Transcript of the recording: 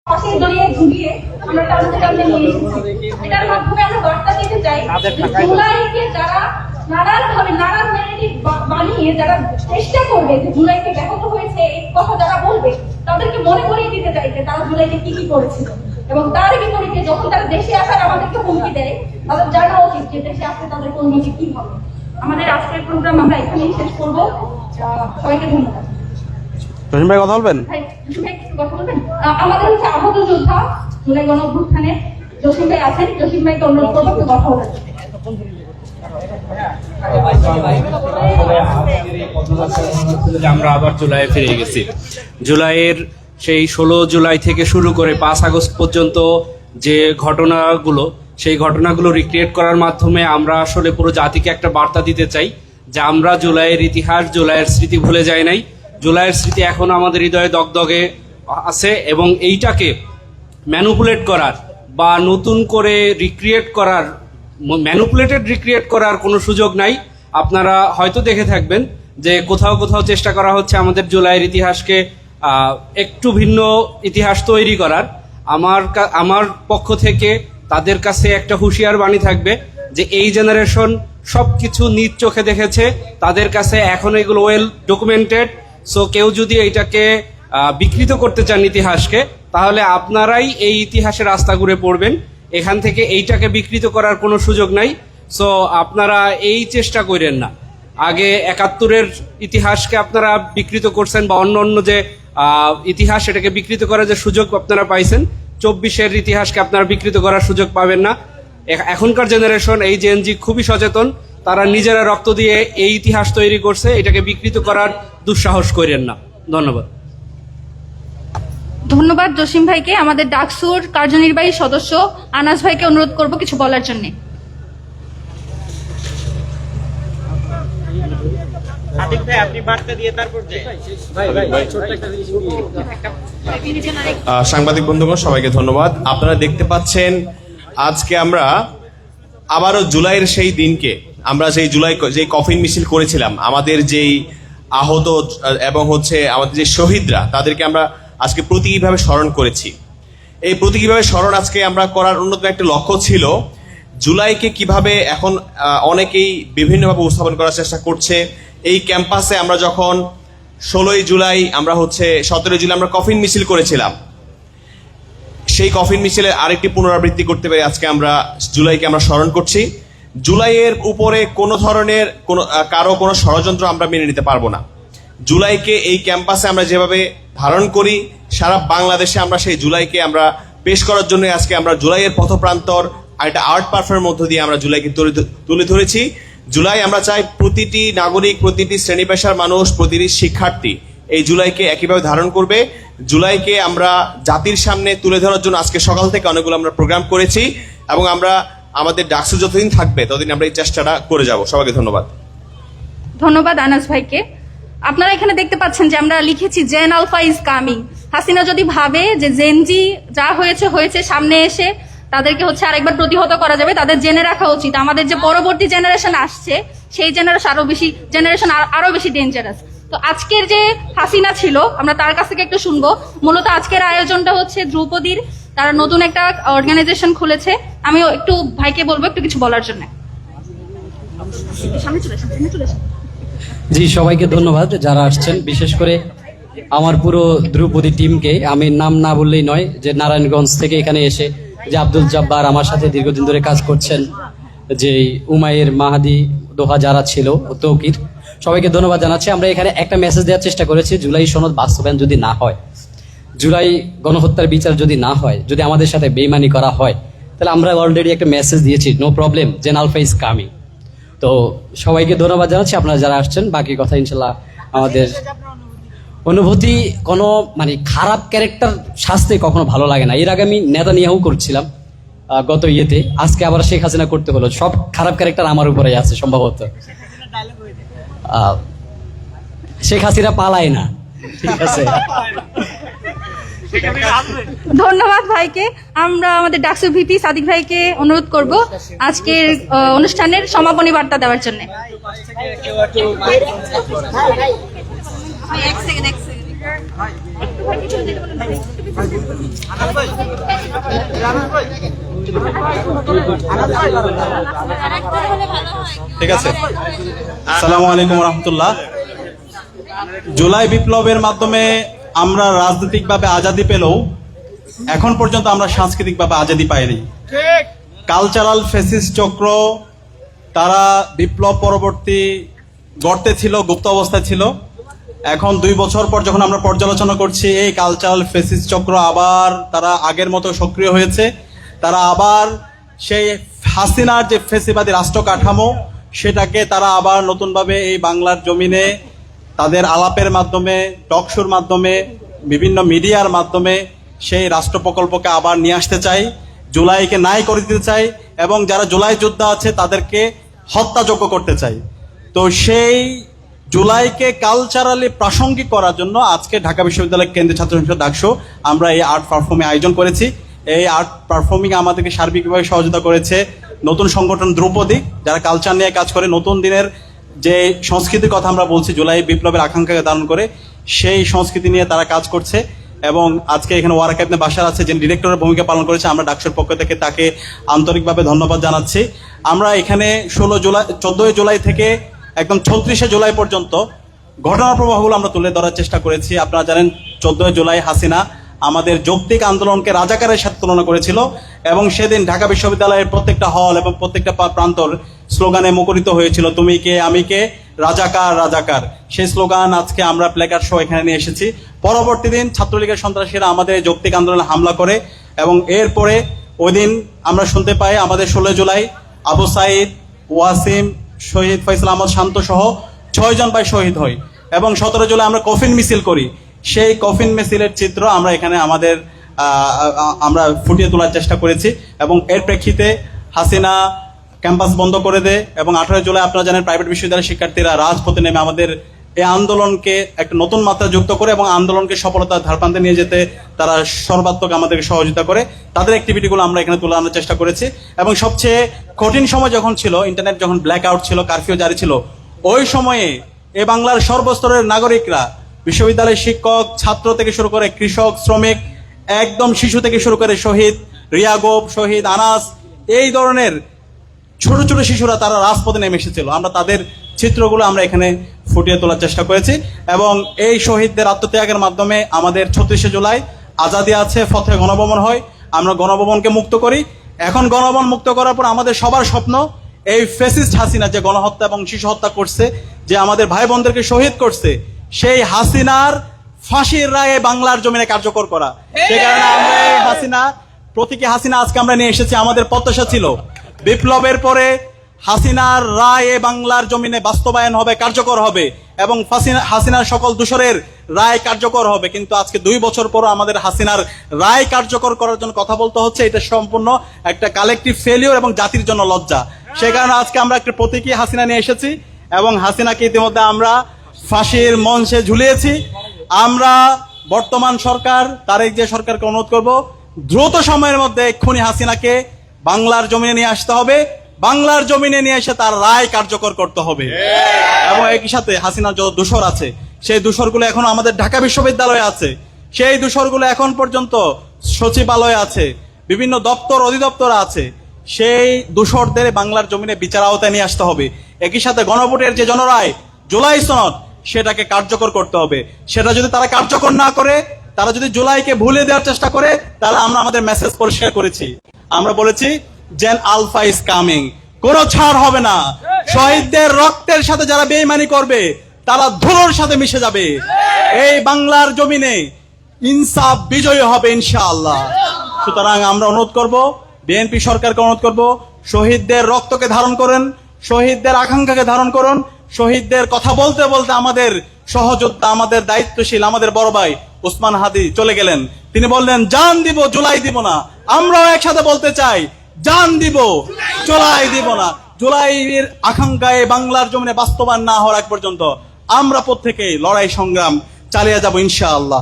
পাশে জড়িয়ে ঝুলিয়ে আমরা টানতে টানতে নিয়ে এসেছি। এটার মাধ্যমে আমরা বার্তা দিতে চাই জুলাইকে যারা নানানভাবে নানান ন্যারেটিভ বানিয়ে যারা চেষ্টা করবে যে জুলাইকে ব্যাহত হয়েছে এই কথা যারা বলবে তাদেরকে মনে করিয়ে দিতে চাই যে তারা জুলাইকে কি কি করেছিল এবং তার বিপরীতে যখন তারা দেশে আসার আমাদেরকে হুমকি দেয় তাদের জানা উচিত যে দেশে আসলে তাদের পরিণতি কি হবে। আমাদের আজকের প্রোগ্রাম আমরা এখানেই শেষ করবো। সবাইকে ধন্যবাদ। জসিম ভাই কথা বলবেন? আমাদের হচ্ছে আহত যোদ্ধা জুলাই গণ অভ্যুত্থানে জসিম ভাই আছেন, জসিম ভাইকে অনুরোধ করবো একটু কথা বলার জন্য। আমরা আবার জুলাইয়ে ফিরে গেছি। জুলাইয়ের সেই 16 জুলাই থেকে শুরু করে 5 আগস্ট পর্যন্ত যে ঘটনাগুলো, সেই ঘটনাগুলো রিক্রিয়েট করার মাধ্যমে আমরা আসলে পুরো জাতিকে একটা বার্তা দিতে চাই যে আমরা জুলাইয়ের ইতিহাস, জুলাইয়ের স্মৃতি ভুলে যাই নাই। জুলাইয়ের স্মৃতি এখন আমাদের হৃদয়ে দগদগে আছে এবং এইটাকে ম্যানুপুলেট করার বা নতুন করে রিক্রিয়েট করার, ম্যানুপুলেটেড রিক্রিয়েট করার কোনো সুযোগ নাই। আপনারা হয়তো দেখে থাকবেন যে কোথাও কোথাও চেষ্টা করা হচ্ছে আমাদের জুলাইয়ের ইতিহাসকে একটু ভিন্ন ইতিহাস তৈরি করার। আমার পক্ষ থেকে তাদের কাছে একটা হুঁশিয়ার বাণী থাকবে যে এই জেনারেশন সবকিছু নিজ চোখে দেখেছে, তাদের কাছে এখন এগুলো ওয়েল ডকুমেন্টেড। সো কেউ যদি এইটাকে বিকৃত করতে চান ইতিহাসকে, তাহলে আপনারাই এই ইতিহাসের রাস্তা ঘুরে পড়বেন। এখান থেকে এইটাকে বিকৃত করার কোনো সুযোগ নাই। সো আপনারা এই চেষ্টা করেন না। আগে 71-এর ইতিহাসকে আপনারা বিকৃত করছেন বা অন্য অন্য যে ইতিহাস, সেটাকে বিকৃত করার যে সুযোগ আপনারা পাইছেন, 24-এর ইতিহাসকে আপনারা বিকৃত করার সুযোগ পাবেন না। এখনকার জেনারেশন, এই জেনজি খুবই সচেতন, তারা নিজেরা রক্ত দিয়ে এই ইতিহাস তৈরি করছে, এটাকে বিকৃত করার দুঃসাহস করেন না। ধন্যবাদ। ধন্যবাদ জসিম ভাইকে। আমাদের ডাকসুর কার্যনির্বাহী সদস্য আনাস ভাইকে অনুরোধ করব কিছু বলার জন্য। সাংবাদিক বন্ধুগণ, সবাইকে ধন্যবাদ। আপনারা দেখতে পাচ্ছেন আজকে আমরা আবারও জুলাইয়ের সেই দিনকে, আমরা যেই কফিন মিছিল করেছিলাম, আমাদের যেই আহত এবং আমাদের যে শহীদরা, তাদেরকে আমরা আজকে প্রতীকীভাবে স্মরণ করেছি। এই প্রতীকীভাবে স্মরণ আজকে আমরা করার অন্যতম একটা লক্ষ্য ছিল জুলাইকে কিভাবে এখন অনেকেই বিভিন্নভাবে উপস্থাপন করার চেষ্টা করছে। এই ক্যাম্পাসে আমরা যখন 16 জুলাই, আমরা 17 জুলাই আমরা কফিন মিছিল করেছিলাম, সেই কফিন মিছিলের আরেকটি পুনরাবৃত্তি করতে পেরে আজকে আমরা জুলাইকে আমরা স্মরণ করছি। জুলাইয়ের উপরে কোনো ধরনের কারো কোনো ষড়যন্ত্র আমরা মেনে নিতে পারবো না। জুলাইকে এই ক্যাম্পাসে আমরা যেভাবে ধারণ করি, সারা বাংলাদেশে আমরা সেই জুলাইকে আমরা পেশ করার জন্য আজকে আমরা জুলাইয়ের পথপ্রান্তর আর একটা আর্ট পারফর্মের মধ্য দিয়ে আমরা জুলাইকে তুলে ধরেছি। জুলাই আমরা চাই প্রতিটি নাগরিক, প্রতিটি শ্রেণী পেশার মানুষ, প্রতিটি শিক্ষার্থী এই জুলাইকে একইভাবে ধারণ করবে। জুলাইকে আমরা জাতির সামনে তুলে ধরার জন্য আজকে সকাল থেকে অনেকগুলো আমরা প্রোগ্রাম করেছি এবং আমরা আমাদের ডাকসু যতদিন থাকবে ততদিন আমরা এই চেষ্টাটা করে যাব। সবাইকে ধন্যবাদ। ধন্যবাদ আনাস ভাইকে। আপনারা এখানে দেখতে পাচ্ছেন যে আমরা লিখেছি Gen Alpha is coming. Hasina যদি ভাবে যে জেনজি যা হয়েছে সামনে এসে তাদেরকে আরেকবার প্রতিহত করা যাবে, তাদের জেনে রাখা উচিত আমাদের যে পরবর্তী জেনারেশন আসছে, সেই জেনারেশন আরো বেশি ডেঞ্জারাস। তো আজকের যে হাসিনা ছিল, আমরা তার কাছ থেকে একটু শুনবো। মূলত আজকের আয়োজনটা হচ্ছে ধ্রুপদীর, তারা নতুন একটা অর্গানাইজেশন খুলেছে। আমি একটু ভাইকে বলবো একটু কিছু বলার জন্য। সামনে চলে আসেন। জি, সবাইকে ধন্যবাদ যারা আসছেন, বিশেষ করে আমার পুরো ধ্রুপদী টিমকে। আমি নাম না বললেই নয় যে নারায়ণগঞ্জ থেকে এখানে এসে যে আব্দুল জব্বার আমার সাথে দীর্ঘদিন ধরে কাজ করছেন, যে উমায়ের, মাহাদি, দোহা যারা ছিল, তৌকির, সবাইকে ধন্যবাদ জানাচ্ছি। আমরা এখানে একটা মেসেজ দেওয়ার চেষ্টা করেছি, জুলাই সনদ বাস্তবায়ন যদি না হয়, জুলাই গণহত্যার বিচার যদি না হয়, যদি আমাদের সাথে বেইমানি করা হয়, তাহলে আমরা অলরেডি একটা মেসেজ দিয়েছি, no problem, Gen Alpha is coming. তো সবাইকে ধন্যবাদ জানাচ্ছি আপনারা যারা আসছেন। বাকি কথা ইনশাল্লাহ আমাদের অনুভূতি, কোনো খারাপ ক্যারেক্টার শাস্তি কখনো ভালো লাগে না। এর আগে আমি নেতানিয়াহু করছিলাম গত ইয়েতে, আজকে আবার শেখ হাসিনা করতে হলো। সব খারাপ ক্যারেক্টার আমার উপরে আছে সম্ভবত। শেখ হাসিনা পালায় না, ঠিক আছে। ধন্যবাদ ভাইকে। আমরা আমাদের ডাকসু ভিপি সাদিক ভাইকে অনুরোধ করব আজকের অনুষ্ঠানের সমাপনী বার্তা দেওয়ার জন্য। এক সেকেন্ড ঠিক আছে। আসসালামু আলাইকুম রহমতুল্লাহ। জুলাই বিপ্লবের মাধ্যমে আমরা রাজনৈতিকভাবে আজাদি পেলেও এখন পর্যন্ত আমরা সাংস্কৃতিকভাবে আজাদি পাইনি। কালচারাল ফেসিস্ট চক্র তারা বিপ্লব পরবর্তী গর্তে ছিল, গুপ্ত অবস্থায় ছিল। এখন 2 বছর পর যখন আমরা পর্যালোচনা করছি, এই কালচারাল ফেসিস্ট চক্র আবার তারা আগের মতো সক্রিয় হয়েছে। তারা আবার সেই হাসিনার যে ফেসিবাদী রাষ্ট্র কাঠামো, সেটাকে তারা আবার নতুনভাবে এই বাংলার জমিনে তাদের আলাপের মাধ্যমে, টকশোর মাধ্যমে, বিভিন্ন মিডিয়ার মাধ্যমে সেই রাষ্ট্র প্রকল্পকে আবার নিয়ে আসতে চাই, জুলাইকে নাই করে দিতে চাই, এবং যারা জুলাই যোদ্ধা আছে তাদেরকে হত্যাযোগ্য করতে চাই। তো সেই জুলাইকে কালচারালি প্রাসঙ্গিক করার জন্য আজকে ঢাকা বিশ্ববিদ্যালয় কেন্দ্রীয় ছাত্র সংসদ ডাকসু আমরা এই আর্ট পারফর্মিং আয়োজন করেছি। এই আর্ট পারফর্মিং আমাদেরকে সার্বিকভাবে সহযোগিতা করেছে নতুন সংগঠন ধ্রুপদী, যারা কালচার নিয়ে কাজ করে, নতুন দিনের যে সংস্কৃতির কথা আমরা বলছি জুলাই বিপ্লবের আকাঙ্ক্ষাকে ধারণ করে, সেই সংস্কৃতি নিয়ে তারা কাজ করছে। এবং আজকে এখানে ওয়ারাক ইবনে বাশার আছে, যিনি ডিরেক্টরের ভূমিকা পালন করেছে। আমরা ডাকসুর পক্ষ থেকে তাকে আন্তরিকভাবে ধন্যবাদ জানাচ্ছি। আমরা এখানে 14 জুলাই থেকে একদম 36 জুলাই পর্যন্ত ঘটনার প্রবাহগুলো আমরা তুলে ধরার চেষ্টা করেছি। আপনারা জানেন 14 জুলাই হাসিনা আমাদের যৌক্তিক আন্দোলনকে রাজাকারের সাথে তুলনা করেছিল, এবং সেদিন ঢাকা বিশ্ববিদ্যালয়ের প্রত্যেকটা হল এবং প্রত্যেকটা প্রান্তর স্লোগানে মুখরিত হয়েছিল, তুমি কে আমি কে, রাজাকার রাজাকার। সেই স্লোগান আজকে আমরা প্ল্যাকার্ড সহ এখানে নিয়ে এসেছি। পরবর্তী দিন ছাত্রলীগের সন্ত্রাসীরা আমাদের যৌক্তিক আন্দোলনে হামলা করে, এবং এরপরে ওই দিন আমরা শুনতে পাই আমাদের 16 জুলাই আবু সাইদ, ওয়াসিম, শহীদ ফয়সাল আহমদ শান্ত সহ 6 জন ভাই শহীদ হয়, এবং 17 জুলাই আমরা কফিন মিছিল করি। সেই কফিন মিছিলের চিত্র আমরা এখানে আমরা ফুটিয়ে তোলার চেষ্টা করেছি, এবং এর প্রেক্ষিতে হাসিনা ক্যাম্পাস বন্ধ করে দেয়, এবং 18 জুলাই আপনারা জানেন প্রাইভেট বিশ্ববিদ্যালয়ের শিক্ষার্থীরা রাজপথে নেমে আমাদের এই আন্দোলনকে একটা নতুন মাত্রা যুক্ত করে এবং আন্দোলনকে সফলতার ধারপ্রান্তে নিয়ে যেতে তারা সর্বাত্মক আমাদেরকে সহযোগিতা করে। তাদের অ্যাক্টিভিটিগুলো আমরা এখানে তুলে আনার চেষ্টা করেছি। এবং সবচেয়ে কঠিন সময় যখন ছিল, ইন্টারনেট যখন ব্ল্যাক আউট ছিল, কারফিউ জারি ছিল, ওই সময়ে এ বাংলার সর্বস্তরের নাগরিকরা, বিশ্ববিদ্যালয়ের শিক্ষক, ছাত্র থেকে শুরু করে কৃষক, শ্রমিক, একদম শিশু থেকে শুরু করে শহীদ রিয়াগোপ, শহীদ আনাস, এই ধরনের ছোট ছোট শিশুরা তারা রাজপথে নেমে এসেছিল। আমরা তাদের চিত্রগুলো আমরা এখানে ফুটিয়ে তোলার চেষ্টা করেছি, এবং এই শহীদদের আত্মত্যাগের মাধ্যমে আমাদের 36 জুলাই আজাদি আছে, ফতে গণভবন হয়, আমরা গণভবনকে মুক্ত করি। এখন গণভবন মুক্ত করার পর আমাদের সবার স্বপ্ন এই ফ্যাসিস্ট হাসিনা যে গণহত্যা এবং শিশু হত্যা করছে, যে আমাদের ভাই বোনদেরকে শহীদ করছে, সেই হাসিনার ফাঁসির রায়ে বাংলার জমিনে কার্যকর করা। সে কারণে আমরা এই হাসিনা, প্রতীকী হাসিনা আজকে আমরা নিয়ে এসেছি। আমাদের প্রত্যাশা ছিল বিপ্লবের পরে হাসিনার রায় বাংলার জমিনে বাস্তবায়ন হবে, কার্যকর হবে, এবং হাসিনার সকল দোষরের রায় কার্যকর হবে। কিন্তু আজকে 2 বছর পর আমাদের হাসিনার রায় কার্যকর করার জন্য কথা বলতে হচ্ছে। এটা সম্পূর্ণ একটা কালেকটিভ ফেলিওর এবং জাতির জন্য লজ্জা। সে কারণে আজকে আমরা একটা প্রতীকী হাসিনা নিয়ে এসেছি, এবং হাসিনাকে ইতিমধ্যে আমরা ফাঁসির মঞ্চে ঝুলিয়েছি। আমরা বর্তমান সরকার, তারেক জিয়া সরকারকে অনুরোধ করব, দ্রুত সময়ের মধ্যে এক্ষুনি হাসিনাকে বাংলার জমিনে নিয়ে আসতে হবে, বাংলার জমিনে নিয়ে এসে তার রায় কার্যকর করতে হবে। এবং একই সাথে হাসিনার যত দোষর আছে, সেই দোষরগুলো এখন আমাদের ঢাকা বিশ্ববিদ্যালয়ে আছে, সেই দোষরগুলো এখন পর্যন্ত সচিবালয়ে আছে, বিভিন্ন দপ্তর অধিদপ্তর আছে। সেই দোষরদের বাংলার জমিনে বিচার আওতায় নিয়ে আসতে হবে। একই সাথে গণভোটের যে জনরায়, জুলাই সনদ, সেটাকে কার্যকর করতে হবে। সেটা যদি তারা কার্যকর না করে, তারা যদি জুলাইকে ভুলে দেওয়ার চেষ্টা করে, তাহলে আমরা আমাদের মেসেজ পরিষ্কার করেছি। আমরা বলেছি জেন আলফা ইজ কামিং, কোনো ছাড় হবে না। শহীদদের রক্তের সাথে যারা বেঈমানি করবে, তারা ধুলোর সাথে মিশে যাবে। এই বাংলার জমিনে ইনসাফ বিজয়ী হবে ইনশাআল্লাহ। সুতরাং আমরা অনুরোধ করব, বিএনপি সরকারকে অনুরোধ করব, শহীদদের রক্তকে ধারণ করেন, শহীদদের আকাঙ্ক্ষাকে ধারণ করুন। শহীদদের কথা বলতে বলতে আমাদের সহযোদ্ধা, আমাদের দায়িত্বশীল, আমাদের বড় ভাই ওসমান হাদি চলে গেলেন। তিনি বললেন, জান দিব, জুলাই দিব না। আমরাও একসাথে বলতে চাই, জান দিব, জুলাই দিব না। জুলাইয়ের আকাঙ্ক্ষায় বাংলার জমিনে বাস্তবায়ন না হওয়ার আগ পর্যন্ত আমরা প্রত্যেকেই লড়াই সংগ্রাম চালিয়ে যাব ইনশাআল্লাহ।